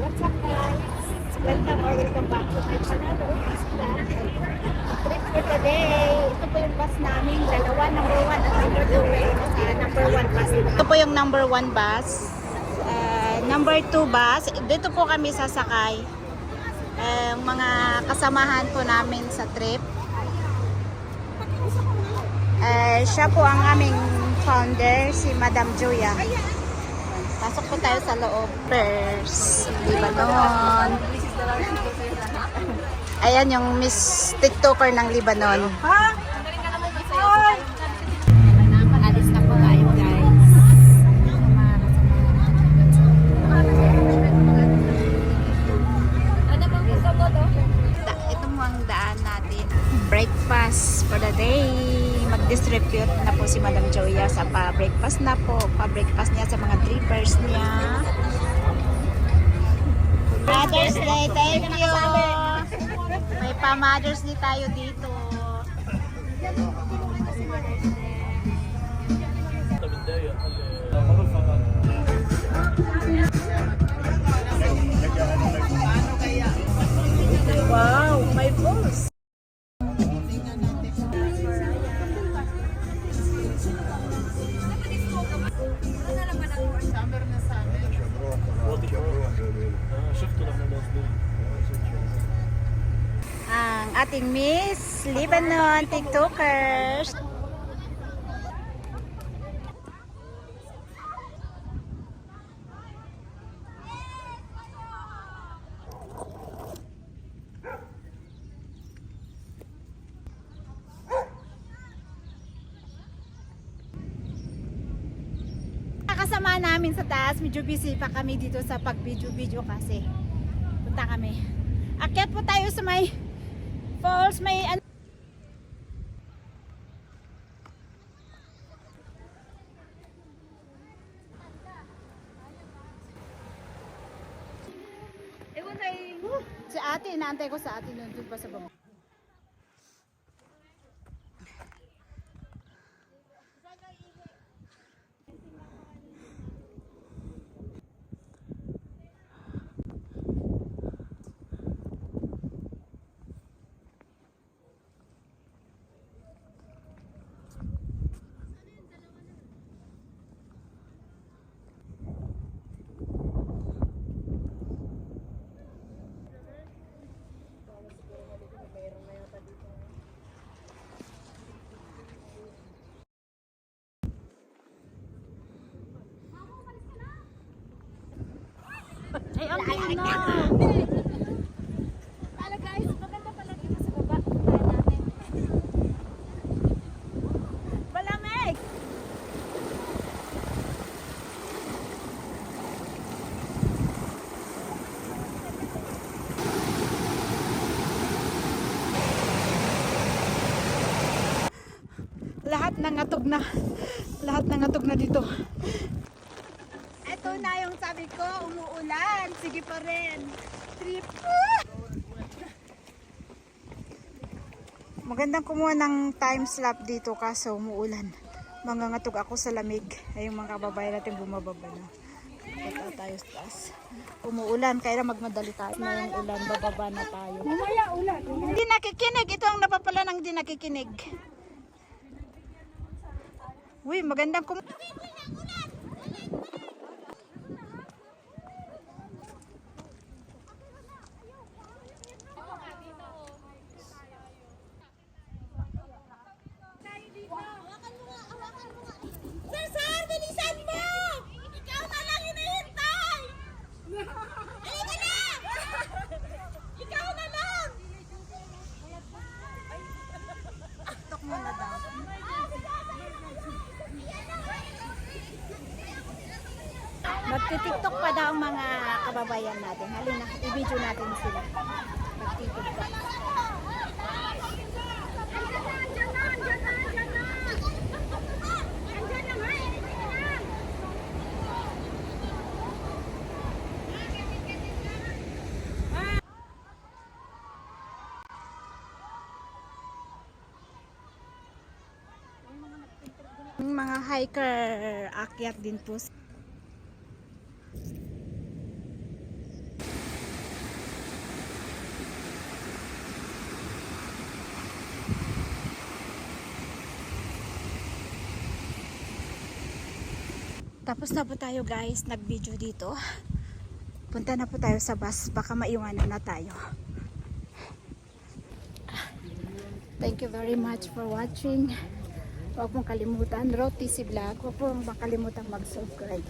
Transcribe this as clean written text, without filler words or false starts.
What's up guys? Welcome or welcome back to my channel. Trip for today. Ito po yung bus namin. Dalawa, number 1 at number 2. Number 1 bus. Ito po yung number 1 bus. Number 2 bus. Dito po kami sasakay. Mga kasamahan po namin sa trip. Siya po ang aming founder, si Madam Joya. Pasok po tayo sa loob. First, Lebanon. Ayan yung Miss TikToker ng Lebanon. Alis na po tayo guys. Ano bang gusto mo to? Ito mo ang daan natin. Breakfast for the day. Mag-distribute na po si Madam Joya sa pa-breakfast na po. Pa-breakfast niya sa mga trippers niya. Mother's Day, thank you! May pa-Mother's Day tayo dito. Wow, my boss! Ang ating Miss Lebanon TikTokers. Kasama namin sa taas, medyo busy pa kami dito sa pag-video kasi punta kami. Akyat po tayo sa may falls, may si ate, inaantay ko sa ate nandun pa sa baba. Ay, okay na. Pala guys, maganda pala dito sa baba. Puntahan natin. Malamig! Lahat nangatog na. Lahat nangatog na dito. Ito na yung sabi ko, umuulan. Sige pa rin. Trip. Magandang kumuha ng time slap dito kaso umuulan. Mangangatog ako sa lamig. Ay yung mga kababayan natin bumababa na. Punta tayo sa taas. Umuulan, kaya magmadali tayo na yung ulan. Bababa na tayo. Mamaya ulan. Hindi nakikinig. Ito ang napapala ng hindi nakikinig. Uy, magandang kumuha. Cesar, bilisan mo! Ikaw na lang hinihintay! Halika na! Ikaw na lang! TikTok muna daw. Magti-TikTok pa daw ang mga kababayan natin. Halina, i-video natin sila. Magti-TikTok. Yung mga hiker, akyat din po. Tapos na po tayo guys, nag-video dito. Punta na po tayo sa bus, baka maiwanan na tayo. Thank you very much for watching. Huwag mong kalimutan, Road TC Vlog. Huwag mong makalimutan mag-subscribe.